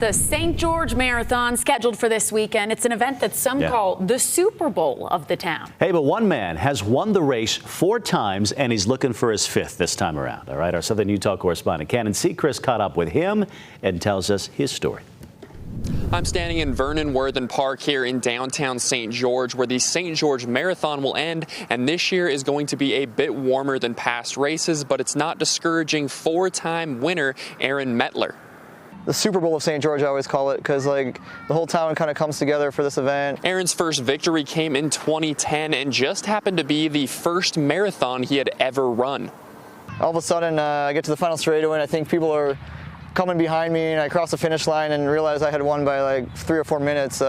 The St. George Marathon scheduled for this weekend. It's an event that some call the Super Bowl of the town. Hey, but one man has won the race 4 times, and he's looking for his 5th this time around. All right, our Southern Utah correspondent Cannon Seacrest caught up with him and tells us his story. I'm standing in Vernon Worthen Park here in downtown St. George, where the St. George Marathon will end, and this year is going to be a bit warmer than past races, but it's not discouraging 4-time winner Aaron Metler. The Super Bowl of St. George, I always call it, because the whole town kind of comes together for this event. Aaron's first victory came in 2010 and just happened to be the first marathon he had ever run. All of a sudden, I get to the final straightaway, and I think people are coming behind me, and I cross the finish line and realized I had won by like 3 or 4 minutes.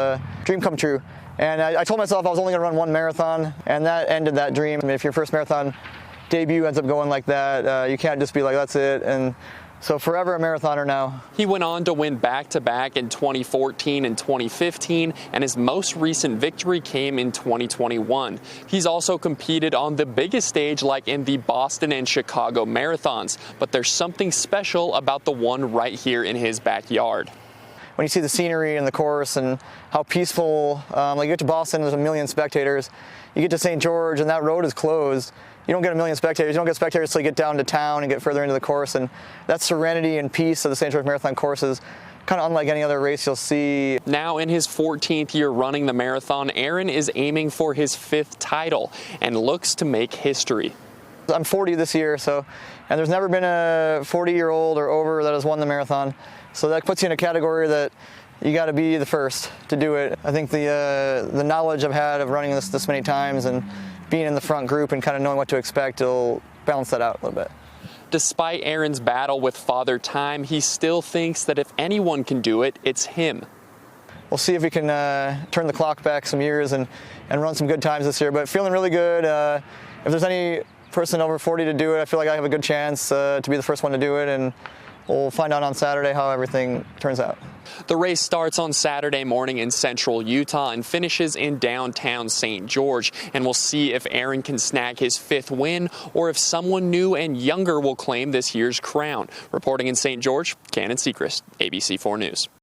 Dream come true. And I told myself I was only going to run 1 marathon, and that ended that dream. I mean, if your first marathon debut ends up going like that, you can't just be like, that's it. And so forever a marathoner now. He went on to win back-to-back in 2014 and 2015, and his most recent victory came in 2021. He's also competed on the biggest stage like in the Boston and Chicago marathons, but there's something special about the one right here in his backyard. When you see the scenery and the course and how peaceful, like you get to Boston, there's 1 million spectators. You get to St. George and that road is closed. You don't get 1 million spectators. You don't get spectators until you get down to town and get further into the course. And that serenity and peace of the St. George Marathon course is kind of unlike any other race you'll see. Now in his 14th year running the marathon, Aaron is aiming for his 5th title and looks to make history. I'm 40 this year, and there's never been a 40-year-old or over that has won the marathon. So that puts you in a category that you got to be the first to do it. I think the knowledge I've had of running this many times and being in the front group and kind of knowing what to expect will balance that out a little bit. Despite Aaron's battle with Father Time, he still thinks that if anyone can do it, it's him. We'll see if we can turn the clock back some years and run some good times this year, but feeling really good. If there's any person over 40 to do it, I feel like I have a good chance to be the first one to do it, and we'll find out on Saturday how everything turns out. The race starts on Saturday morning in central Utah and finishes in downtown St. George, and we'll see if Aaron can snag his 5th win or if someone new and younger will claim this year's crown. Reporting in St. George, Cannon Seacrest, ABC 4 News.